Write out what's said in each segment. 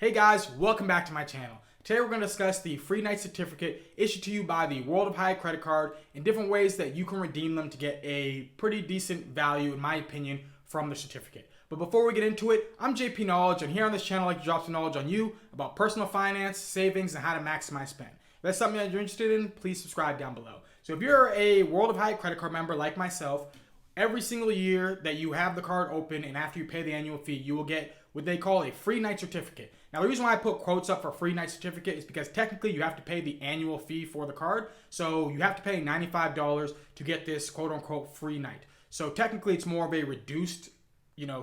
Hey guys, welcome back to my channel. Today we're going to discuss the free night certificate issued to you by the World of Hyatt credit card and different ways that you can redeem them to get a pretty decent value, in my opinion, from the certificate. But before we get into it, I'm JP Knowledge, and here on this channel I like to drop some knowledge on you about personal finance, savings, and how to maximize spend. If that's something that you're interested in, please subscribe down below. So if you're a World of Hyatt credit card member like myself, every single year that you have the card open and after you pay the annual fee, you will get what they call a free night certificate. Now, the reason why I put quotes up for free night certificate is because technically you have to pay the annual fee for the card. So you have to pay $95 to get this quote unquote free night. So technically it's more of a reduced,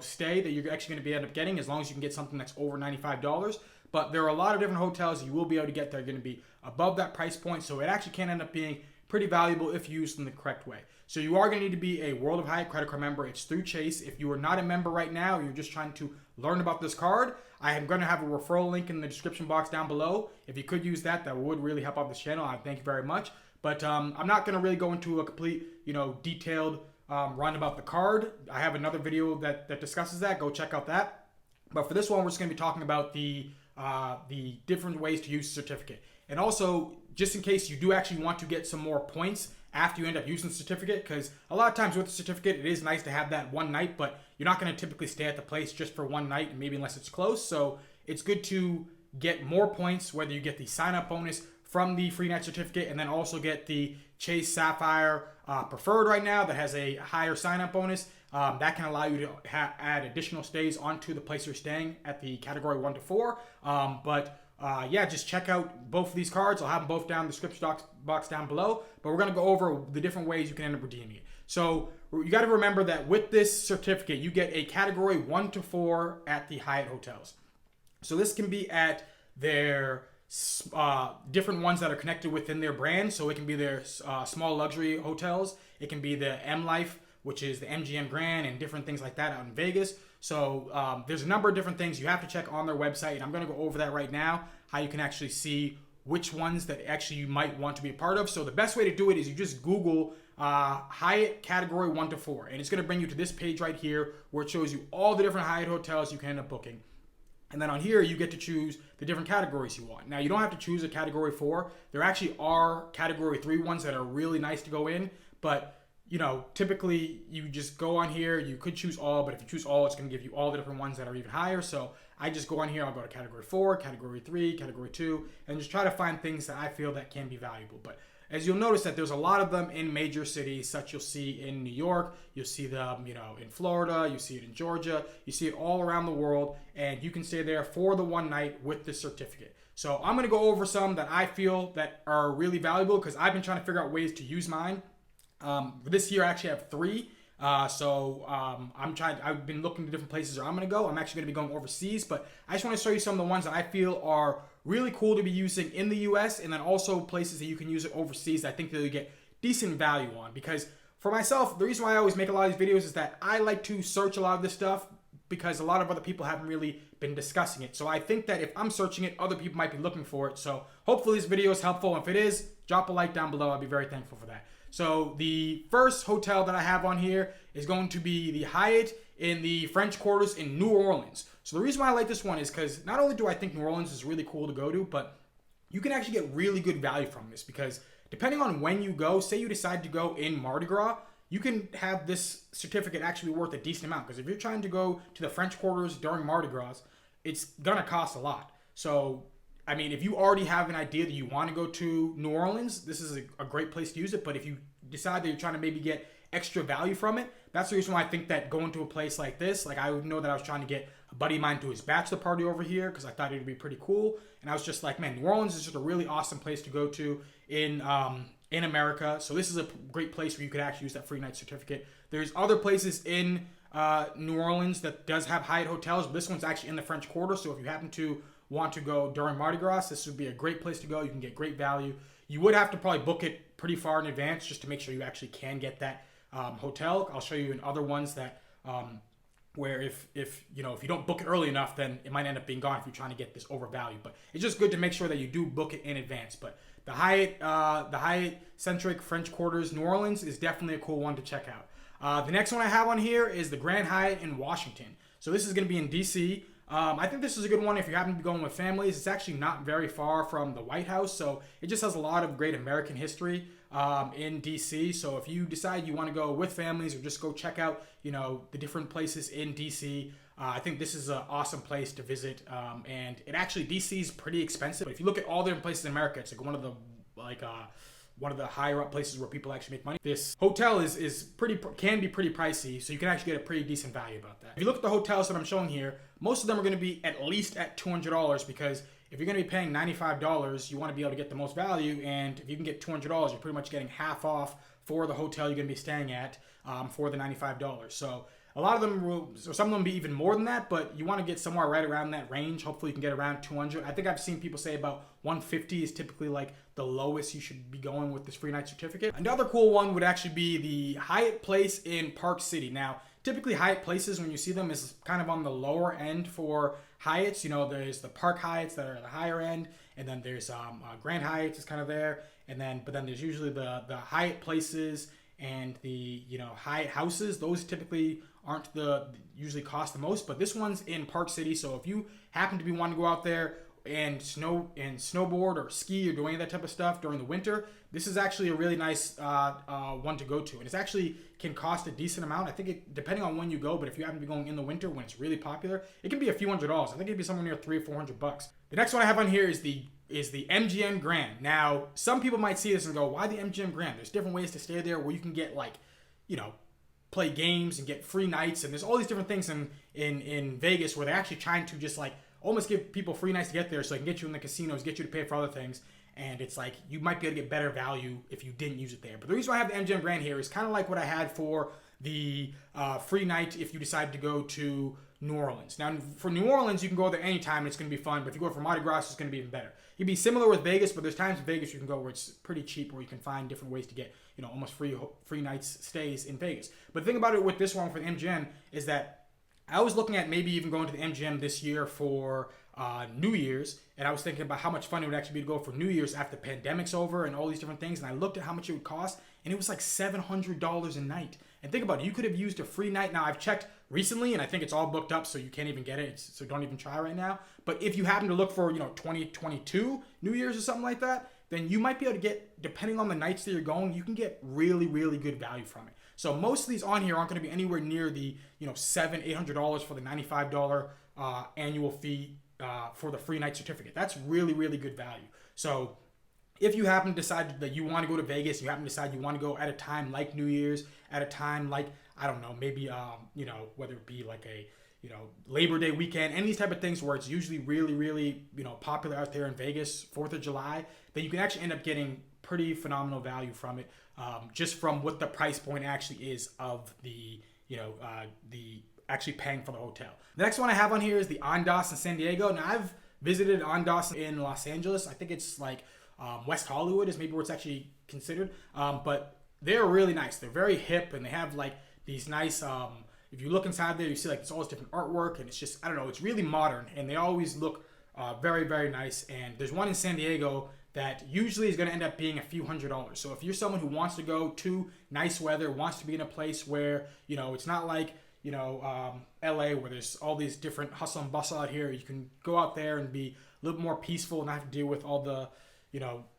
stay that you're actually going to end up getting as long as you can get something that's over $95. But there are a lot of different hotels you will be able to get that are going to be above that price point. So it actually can end up being pretty valuable if used in the correct way. So you are going to need to be a World of Hyatt credit card member. It's through Chase. If you are not a member right now, you're just trying to learn about this card, I am going to have a referral link in the description box down below. If you could use that, that would really help out this channel. I thank you very much. But I'm not going to really go into a complete, detailed run about the card. I have another video that discusses that. Go check out that. But for this one, we're just going to be talking about the different ways to use the certificate. And also, just in case you do actually want to get some more points after you end up using the certificate, because a lot of times with the certificate, it is nice to have that one night, but you're not going to typically stay at the place just for one night, maybe unless it's close. So it's good to get more points, whether you get the sign-up bonus from the free night certificate and then also get the Chase Sapphire Preferred right now that has a higher sign-up bonus. That can allow you to add additional stays onto the place you're staying at the category 1 to 4. Just check out both of these cards. I'll have them both down in the description box down below. But we're going to go over the different ways you can end up redeeming it. So you got to remember that with this certificate, you get a category 1 to 4 at the Hyatt hotels. So this can be at their different ones that are connected within their brand. So it can be their small luxury hotels. It can be the M Life, which is the MGM Grand and different things like that out in Vegas. So there's a number of different things you have to check on their website, and I'm going to go over that right now, how you can actually see which ones that actually you might want to be a part of. So the best way to do it is you just Google Hyatt category 1 to 4, and it's going to bring you to this page right here where it shows you all the different Hyatt hotels you can end up booking. And then on here, you get to choose the different categories you want. Now, you don't have to choose a category 4. There actually are category 3 ones that are really nice to go in, but typically you just go on here, you could choose all, but if you choose all, it's going to give you all the different ones that are even higher. So I just go on here, I'll go to category 4, category 3, category 2, and just try to find things that I feel that can be valuable. But as you'll notice that there's a lot of them in major cities, such you'll see in New York, you'll see them, in Florida, you see it in Georgia, you see it all around the world, and you can stay there for the one night with this certificate. So I'm going to go over some that I feel that are really valuable because I've been trying to figure out ways to use mine. This year I actually have 3. I've been looking to different places where I'm going to go. I'm actually going to be going overseas, but I just want to show you some of the ones that I feel are really cool to be using in the US, and then also places that you can use it overseas that I think that you get decent value on. Because for myself, the reason why I always make a lot of these videos is that I like to search a lot of this stuff because a lot of other people haven't really been discussing it. So I think that if I'm searching it, other people might be looking for it. So hopefully this video is helpful. If it is, drop a like down below. I'll be very thankful for that. So the first hotel that I have on here is going to be the Hyatt in the French Quarters in New Orleans. So the reason why I like this one is because not only do I think New Orleans is really cool to go to, but you can actually get really good value from this because depending on when you go, say you decide to go in Mardi Gras, you can have this certificate actually worth a decent amount. Because if you're trying to go to the French Quarters during Mardi Gras, it's going to cost a lot. So if you already have an idea that you want to go to New Orleans, this is a great place to use it. But if you decide that you're trying to maybe get extra value from it, that's the reason why I think that going to a place like this, like I would know that I was trying to get a buddy of mine to his bachelor party over here because I thought it would be pretty cool. And I was just like, man, New Orleans is just a really awesome place to go to in America. So this is a great place where you could actually use that free night certificate. There's other places in New Orleans that does have Hyatt hotels, but this one's actually in the French Quarter. So if you happen to want to go during Mardi Gras, this would be a great place to go. You can get great value. You would have to probably book it pretty far in advance just to make sure you actually can get that hotel. I'll show you in other ones that where if you don't book it early enough, then it might end up being gone if you're trying to get this overvalued. But it's just good to make sure that you do book it in advance. But the Hyatt Centric French Quarters New Orleans is definitely a cool one to check out. The next one I have on here is the Grand Hyatt in Washington. So this is going to be in DC. I think this is a good one if you happen to be going with families. It's actually not very far from the White House, so it just has a lot of great American history in DC. So if you decide you want to go with families or just go check out, the different places in DC, I think this is an awesome place to visit. And it actually, DC is pretty expensive. But if you look at all the different places in America, it's like one of the higher up places where people actually make money. This hotel can be pretty pricey, so you can actually get a pretty decent value about that. If you look at the hotels that I'm showing here, most of them are going to be at least at $200, because if you're going to be paying $95, you want to be able to get the most value, and if you can get $200, you're pretty much getting half off for the hotel you're going to be staying at for the $95. So a lot of them will, or some of them be even more than that, but you want to get somewhere right around that range. Hopefully you can get around 200. I think I've seen people say about 150 is typically like the lowest you should be going with this free night certificate. Another cool one would actually be the Hyatt Place in Park City. Now, typically Hyatt Places, when you see them, is kind of on the lower end for Hyatts. There's the Park Hyatts that are at the higher end, and then there's Grand Hyatts is kind of there, but then there's usually the Hyatt Places and the Hyatt Houses. Those typically aren't usually cost the most, but this one's in Park City. So if you happen to be wanting to go out there and snowboard or ski or do any of that type of stuff during the winter, this is actually a really nice one to go to. And it's actually can cost a decent amount. I think depending on when you go, but if you happen to be going in the winter when it's really popular, it can be a few $100s. I think it'd be somewhere near $300 or $400. The next one I have on here is the MGM Grand. Now, some people might see this and go, why the MGM Grand? There's different ways to stay there where you can get play games and get free nights, and there's all these different things in Vegas where they're actually trying to just almost give people free nights to get there so they can get you in the casinos, get you to pay for other things, and it's like you might be able to get better value if you didn't use it there. But the reason why I have the MGM Grand here is kind of like what I had for the free night if you decide to go to New Orleans. Now, for New Orleans, you can go there anytime and it's going to be fun, but if you go for Mardi Gras, it's going to be even better. It'd be similar with Vegas, but there's times in Vegas you can go where it's pretty cheap, where you can find different ways to get almost free nights stays in Vegas. But the thing about it with this one for the MGM is that I was looking at maybe even going to the MGM this year for New Year's, and I was thinking about how much fun it would actually be to go for New Year's after the pandemic's over and all these different things, and I looked at how much it would cost, and it was like $700 a night. And think about it, you could have used a free night. Now, I've checked recently, and I think it's all booked up, so you can't even get it, so don't even try right now. But if you happen to look for 2022 New Year's or something like that, then you might be able to get, depending on the nights that you're going, you can get really, really good value from it. So most of these on here aren't going to be anywhere near the $700-800 for the $95 annual fee for the free night certificate. That's really, really good value. So if you happen to decide that you want to go to Vegas, you happen to decide you want to go at a time like New Year's, at a time like, I don't know, maybe whether it be like a Labor Day weekend, any of these type of things where it's usually really, really popular out there in Vegas, 4th of July, then you can actually end up getting pretty phenomenal value from it, just from what the price point actually is of the actually paying for the hotel. The next one I have on here is the Andaz in San Diego. Now, I've visited Andaz in Los Angeles. I think it's like West Hollywood is maybe where it's actually considered, but they're really nice. They're very hip, and they have like these nice if you look inside there, you see like it's all this different artwork, and it's just, I don't know, it's really modern, and they always look very, very nice. And there's one in San Diego that usually is going to end up being a few $100s. So if you're someone who wants to go to nice weather, wants to be in a place where it's not like LA where there's all these different hustle and bustle out here, you can go out there and be a little more peaceful and not have to deal with all the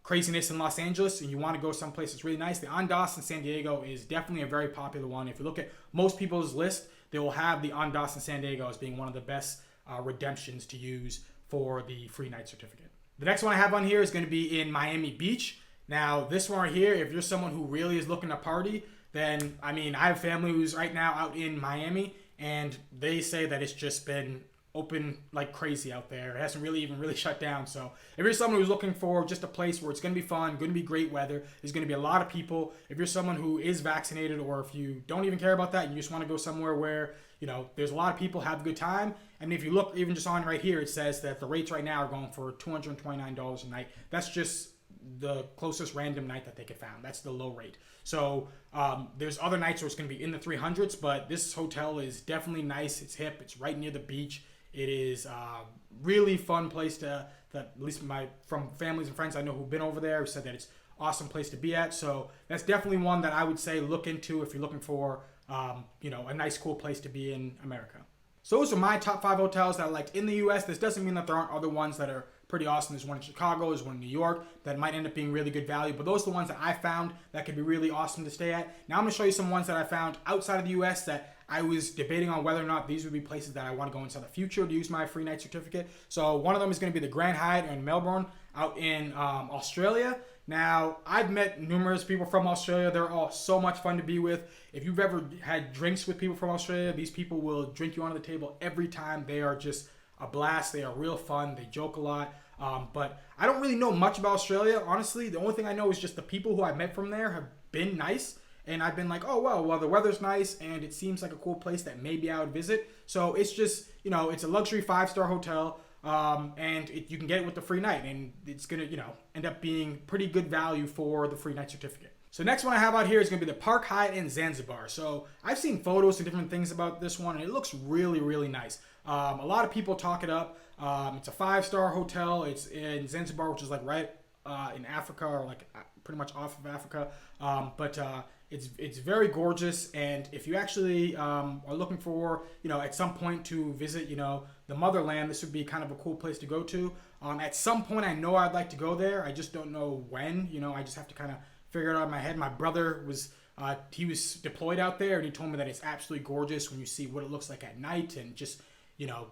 craziness in Los Angeles, and you want to go someplace that's really nice. The Andaz in San Diego is definitely a very popular one. If you look at most people's list, they will have the Andaz in San Diego as being one of the best redemptions to use for the free night certificate. The next one I have on here is going to be in Miami Beach. Now, this one right here, if you're someone who really is looking to party, then, I have family who's right now out in Miami, and they say that it's just been open like crazy out there. It hasn't really shut down. So if you're someone who's looking for just a place where it's going to be fun, going to be great weather, there's going to be a lot of people. If you're someone who is vaccinated, or if you don't even care about that, you just want to go somewhere where there's a lot of people, have a good time. And if you look even just on right here, it says that the rates right now are going for $229 a night. That's just the closest random night that they could find. That's the low rate. So there's other nights where it's going to be in the 300s, but this hotel is definitely nice. It's hip. It's right near the beach. It is a really fun place that at least from families and friends I know who've been over there said that it's an awesome place to be at. So that's definitely one that I would say look into if you're looking for a nice, cool place to be in America. So those are my top 5 hotels that I liked in the US. This doesn't mean that there aren't other ones that are pretty awesome. There's one in Chicago, there's one in New York that might end up being really good value, but those are the ones that I found that could be really awesome to stay at. Now I'm going to show you some ones that I found outside of the US that I was debating on whether or not these would be places that I want to go into the future to use my free night certificate. So one of them is going to be the Grand Hyatt in Melbourne out in Australia. Now, I've met numerous people from Australia. They're all so much fun to be with. If you've ever had drinks with people from Australia, these people will drink you onto the table every time. They are just a blast. They are real fun. They joke a lot. But I don't really know much about Australia, honestly. The only thing I know is just the people who I've met from there have been nice. And I've been like, oh, well, the weather's nice and it seems like a cool place that maybe I would visit. So it's just, it's a luxury 5-star hotel. And you can get it with the free night, and it's gonna, end up being pretty good value for the free night certificate. So next one I have out here is gonna be the Park Hyatt in Zanzibar. So I've seen photos and different things about this one, and it looks really, really nice. A lot of people talk it up. It's a 5-star hotel. It's in Zanzibar, which is like right in Africa, or like pretty much off of Africa. But it's very gorgeous, and if you actually are looking for, at some point to visit, the motherland, this would be kind of a cool place to go to. At some point, I know I'd like to go there. I just don't know when. I just have to kind of figure it out in my head. My brother was he was deployed out there, and he told me that it's absolutely gorgeous when you see what it looks like at night, and just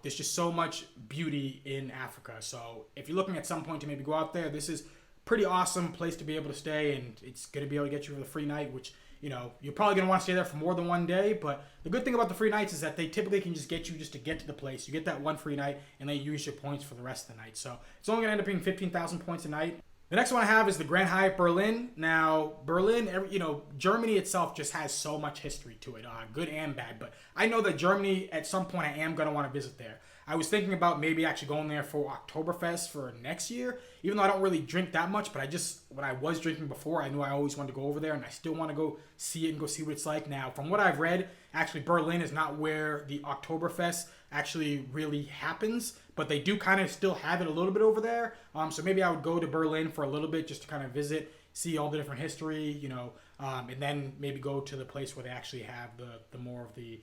there's just so much beauty in Africa. So if you're looking at some point to maybe go out there, this is pretty awesome place to be able to stay, and it's going to be able to get you for the free night, which you're probably going to want to stay there for more than one day. But the good thing about the free nights is that they typically can just get you just to get to the place. You get that one free night, and then you use your points for the rest of the night. So it's only going to end up being 15,000 points a night. The next one I have is the Grand Hyatt Berlin. Now, Berlin, Germany itself just has so much history to it, good and bad. But I know that Germany, at some point, I am going to want to visit there. I was thinking about maybe actually going there for Oktoberfest for next year, even though I don't really drink that much. But when I was drinking before, I knew I always wanted to go over there, and I still want to go see it and go see what it's like. Now, from what I've read, actually Berlin is not where the Oktoberfest actually really happens, but they do kind of still have it a little bit over there. So maybe I would go to Berlin for a little bit just to kind of visit, see all the different history, and then maybe go to the place where they actually have the more of the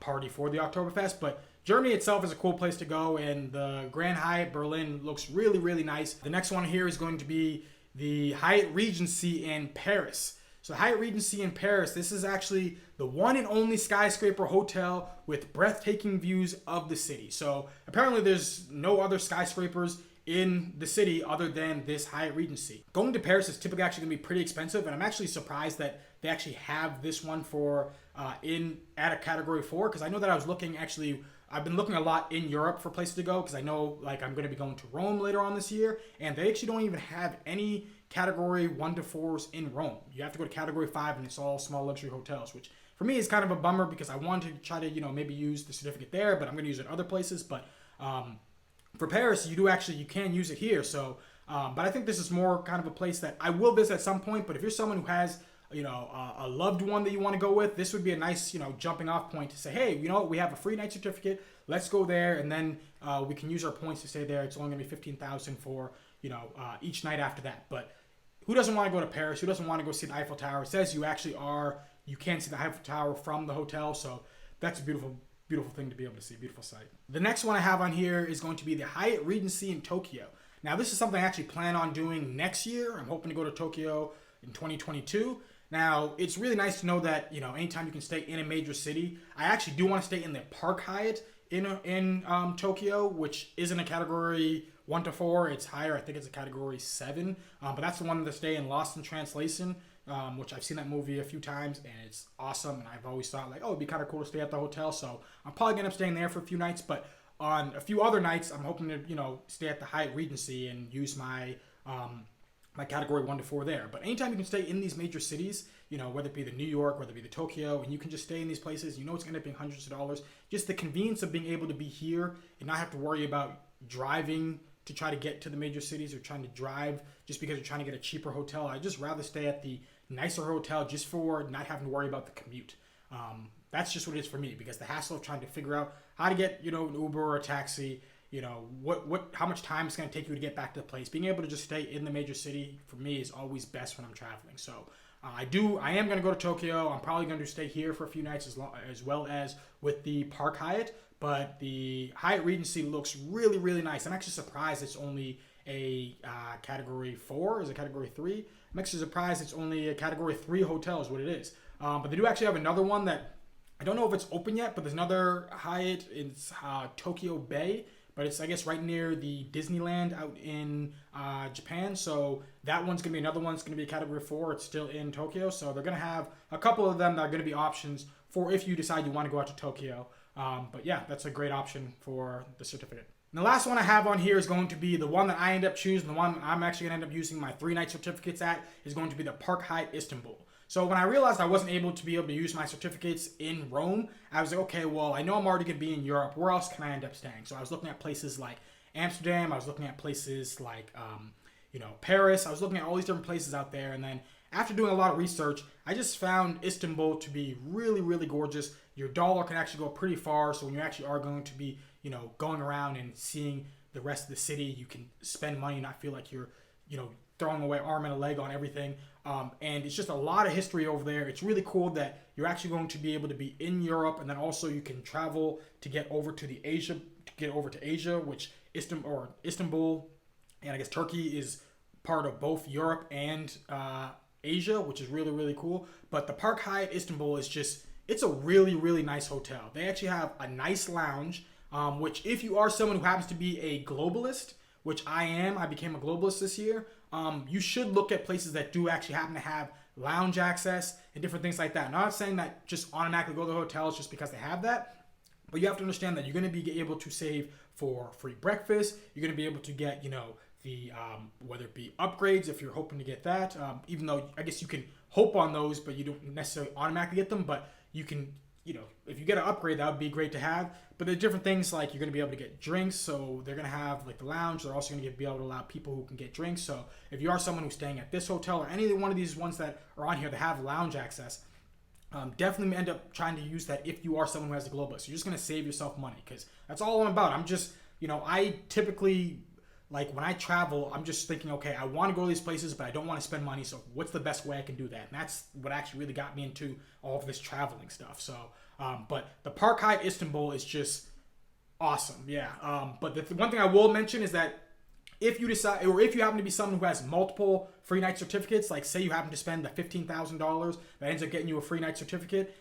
party for the Oktoberfest. But Germany itself is a cool place to go, and the Grand Hyatt Berlin looks really, really nice. The next one here is going to be the Hyatt Regency in Paris. So Hyatt Regency in Paris, this is actually the one and only skyscraper hotel with breathtaking views of the city. So apparently there's no other skyscrapers in the city other than this Hyatt Regency. Going to Paris is typically actually going to be pretty expensive, and I'm actually surprised that they actually have this one for at a category 4, because I know that I've been looking a lot in Europe for places to go, because I know I'm going to be going to Rome later on this year, and they actually don't even have any category 1 to 4s in Rome. You have to go to category 5, and it's all small luxury hotels, which for me is kind of a bummer, because I wanted to try to maybe use the certificate there, but I'm going to use it other places. But for Paris, you can use it here. So but I think this is more kind of a place that I will visit at some point. But if you're someone who has a loved one that you want to go with, this would be a nice, jumping off point to say, hey, we have a free night certificate. Let's go there, and then we can use our points to stay there. It's only going to be 15,000 for, each night after that. But who doesn't want to go to Paris? Who doesn't want to go see the Eiffel Tower? It says you can see the Eiffel Tower from the hotel, so that's a beautiful thing to be able to see, beautiful sight. The next one I have on here is going to be the Hyatt Regency in Tokyo. Now, this is something I actually plan on doing next year. I'm hoping to go to Tokyo in 2022. Now, it's really nice to know that, anytime you can stay in a major city. I actually do want to stay in the Park Hyatt in Tokyo, which isn't a category 1 to 4. It's higher. I think it's a category 7. But that's the one to stay in Lost in Translation, which I've seen that movie a few times, and it's awesome. And I've always thought it'd be kind of cool to stay at the hotel. So I'm probably going to end up staying there for a few nights. But on a few other nights, I'm hoping to, stay at the Hyatt Regency and use my my category 1 to 4 there. But anytime you can stay in these major cities, whether it be the New York, whether it be the Tokyo, and you can just stay in these places, it's going to end up being hundreds of dollars. Just the convenience of being able to be here and not have to worry about driving to try to get to the major cities, or trying to drive just because you're trying to get a cheaper hotel. I'd just rather stay at the nicer hotel just for not having to worry about the commute. That's just what it is for me, because the hassle of trying to figure out how to get, an Uber or a taxi, how much time it's going to take you to get back to the place. Being able to just stay in the major city for me is always best when I'm traveling. So I am going to go to Tokyo. I'm probably going to stay here for a few nights as well as with the Park Hyatt. but the Hyatt Regency looks really, really nice. I'm actually surprised it's only a category 4. Is it category 3? I'm actually surprised it's only a category 3 hotel is what it is. But they do actually have another one that I don't know if it's open yet, but there's another Hyatt. It's Tokyo Bay, but it's, I guess, right near the Disneyland out in Japan. So that one's going to be another one. It's going to be a category 4. It's still in Tokyo. So they're going to have a couple of them that are going to be options for if you decide you want to go out to Tokyo. But yeah, that's a great option for the certificate. And the last one I have on here is going to be the one that I end up choosing. The one I'm actually going to end up using my 3-night certificates at is going to be the Park Hyatt Istanbul. So when I realized I wasn't able to be able to use my certificates in Rome, I was like, okay, well, I know I'm already going to be in Europe. Where else can I end up staying? So I was looking at places like Amsterdam. I was looking at places like, Paris. I was looking at all these different places out there. And then after doing a lot of research, I just found Istanbul to be really, really gorgeous. Your dollar can actually go pretty far. So when you actually are going to be, going around and seeing the rest of the city, you can spend money and not feel like you're, throwing away arm and a leg on everything. And it's just a lot of history over there. It's really cool that you're actually going to be able to be in Europe, and then also you can travel to get over to Asia, which Istanbul, and I guess Turkey is part of both Europe and Asia, which is really, really cool. But the Park Hyatt Istanbul is it's a really, really nice hotel. They actually have a nice lounge, which if you are someone who happens to be a globalist, which I am, I became a globalist this year, you should look at places that do actually happen to have lounge access and different things like that. I'm not saying that just automatically go to the hotels just because they have that, but you have to understand that you're going to be able to save for free breakfast. You're going to be able to get, the whether it be upgrades if you're hoping to get that, even though I guess you can hope on those, but you don't necessarily automatically get them, but you can, if you get an upgrade, that would be great to have. But there's different things like you're going to be able to get drinks. So they're going to have like the lounge. They're also going to be able to allow people who can get drinks. So if you are someone who's staying at this hotel or any one of these ones that are on here that have lounge access, definitely end up trying to use that if you are someone who has a globalist. You're just going to save yourself money because that's all I'm about. I'm just, I typically, like when I travel, I'm just thinking, okay, I want to go to these places, but I don't want to spend money. So what's the best way I can do that? And that's what actually really got me into all of this traveling stuff. So, but the Park Hyatt Istanbul is just awesome. Yeah. But the one thing I will mention is that if you decide, or if you happen to be someone who has multiple free night certificates, like say you happen to spend the $15,000 that ends up getting you a free night certificate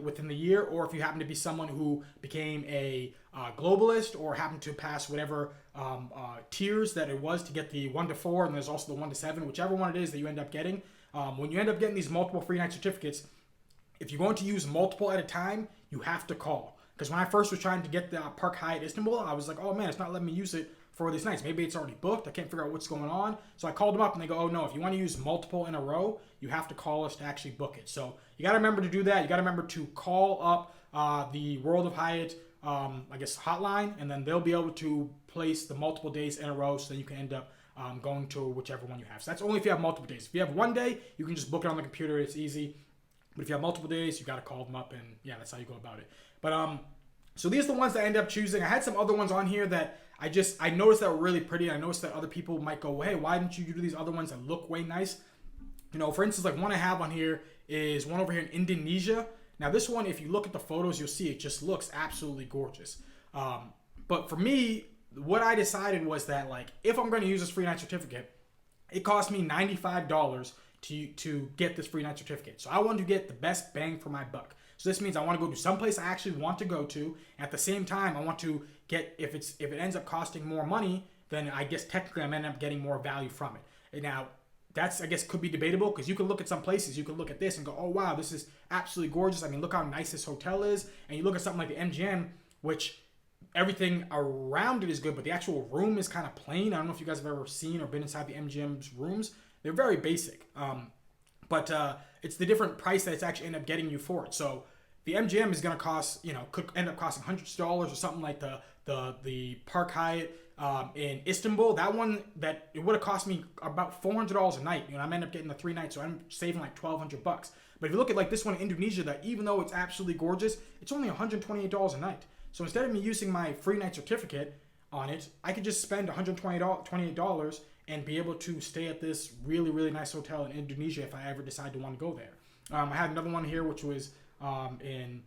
within the year, or if you happen to be someone who became a globalist or happened to pass whatever tiers that it was to get the 1 to 4, and there's also the 1 to 7, whichever one it is that you end up getting. When you end up getting these multiple free night certificates, if you're going to use multiple at a time, you have to call. Because when I first was trying to get the Park Hyatt Istanbul, I was like, oh man, it's not letting me use it for these nights. Maybe it's already booked. I can't figure out what's going on. So I called them up and they go, oh no, if you want to use multiple in a row, you have to call us to actually book it. So you got to remember to do that. You got to remember to call up the World of Hyatt, hotline, and then they'll be able to place the multiple days in a row so that you can end up going to whichever one you have. So that's only if you have multiple days. If you have one day, you can just book it on the computer. It's easy. But if you have multiple days, you got to call them up, and yeah, that's how you go about it. But so these are the ones that I ended up choosing. I had some other ones on here that I noticed that were really pretty. I noticed that other people might go, hey, why didn't you do these other ones that look way nice? For instance, like one I have on here is one over here in Indonesia. Now this one, if you look at the photos, you'll see it just looks absolutely gorgeous. But for me, what I decided was that like if I'm going to use this free night certificate, it cost me $95 to get this free night certificate. So I wanted to get the best bang for my buck. So this means I want to go to someplace I actually want to go to. At the same time, I want to get, if it ends up costing more money, then I guess technically I'm end up getting more value from it. Now, that's, I guess, could be debatable because you can look at some places, you can look at this and go, oh wow, this is absolutely gorgeous. I mean, look how nice this hotel is. And you look at something like the MGM, which everything around it is good, but the actual room is kind of plain. I don't know if you guys have ever seen or been inside the MGM's rooms. They're very basic. But it's the different price that it's actually end up getting you for it. So the MGM is going to cost, could end up costing hundreds of dollars or something like the Park Hyatt in Istanbul. That one, that it would have cost me about $400 a night. I'm end up getting the 3 nights, so I'm saving like $1,200. But if you look at like this one in Indonesia, that even though it's absolutely gorgeous, it's only $128 a night. So instead of me using my free night certificate on it, I could just spend $128 and be able to stay at this really, really nice hotel in Indonesia if I ever decide to want to go there. I had another one here, which was in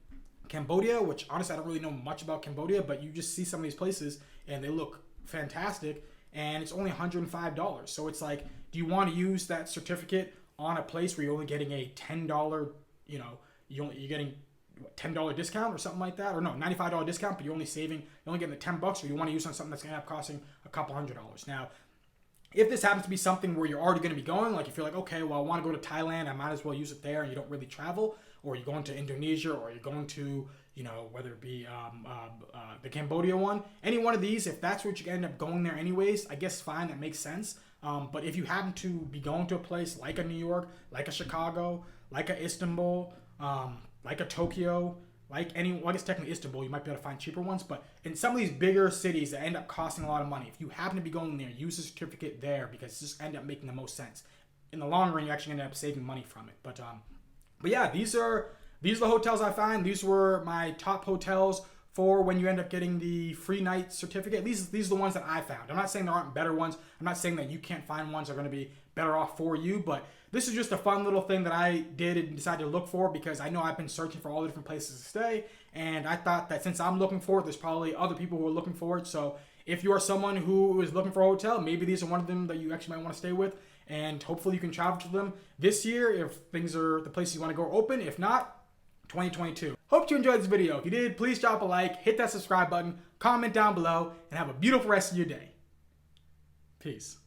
Cambodia, which honestly I don't really know much about Cambodia, but you just see some of these places and they look fantastic, and it's only $105. So it's like, do you want to use that certificate on a place where you're only getting a $10, you're getting $10 discount or something like that, or no, $95 discount, but you're only getting the $10, or you want to use it on something that's going to end up costing a couple $100. Now, if this happens to be something where you're already going to be going, like if you're like, okay, well, I want to go to Thailand, I might as well use it there, and you don't really travel, or you're going to Indonesia, or you're going to, whether it be the Cambodia one, any one of these, if that's what you end up going there anyways, I guess fine, that makes sense. But if you happen to be going to a place like a New York, like a Chicago, like a Istanbul, like a Tokyo, I guess technically Istanbul, you might be able to find cheaper ones, but in some of these bigger cities that end up costing a lot of money, if you happen to be going there, use a certificate there, because it's just end up making the most sense. In the long run, you actually end up saving money from it. But yeah, these are the hotels I find. These were my top hotels for when you end up getting the free night certificate. These are the ones that I found. I'm not saying there aren't better ones. I'm not saying that you can't find ones that are going to be better off for you, but this is just a fun little thing that I did and decided to look for, because I know I've been searching for all the different places to stay, and I thought that since I'm looking for it, there's probably other people who are looking for it. So if you are someone who is looking for a hotel, maybe these are one of them that you actually might want to stay with, and hopefully you can travel to them this year if things are the places you want to go open. If not, 2022. Hope you enjoyed this video. If you did, please drop a like, hit that subscribe button, comment down below, and have a beautiful rest of your day. Peace.